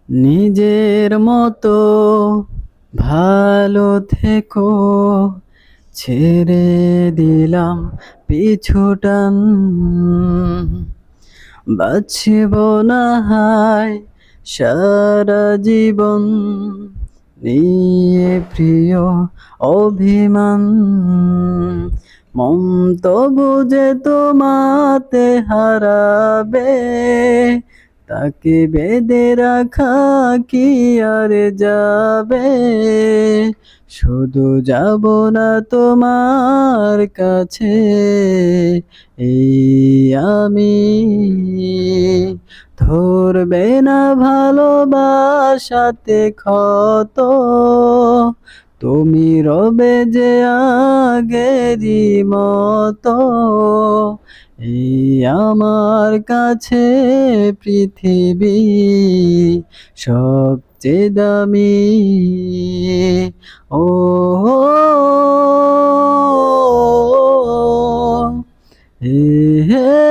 নিজের মতো ভালো থেকো, ছেড়ে দিলাম পিছুটান। বাঁচব না হায় সারা জীবন নিয়ে প্রিয় অভিমান। মন তো বুঝে তোমাতে হারাবে, তাকে বেঁধে রাখা কি আর যাবে। শুধু যাব না তোমার কাছে, এই আমি। ধরবে না ভালোবাসাতে ক্ষত, তুমি রবে যে আগেরই মতো। এই আমার কাছে পৃথিবী সবচেয়ে দামি। ও হে হে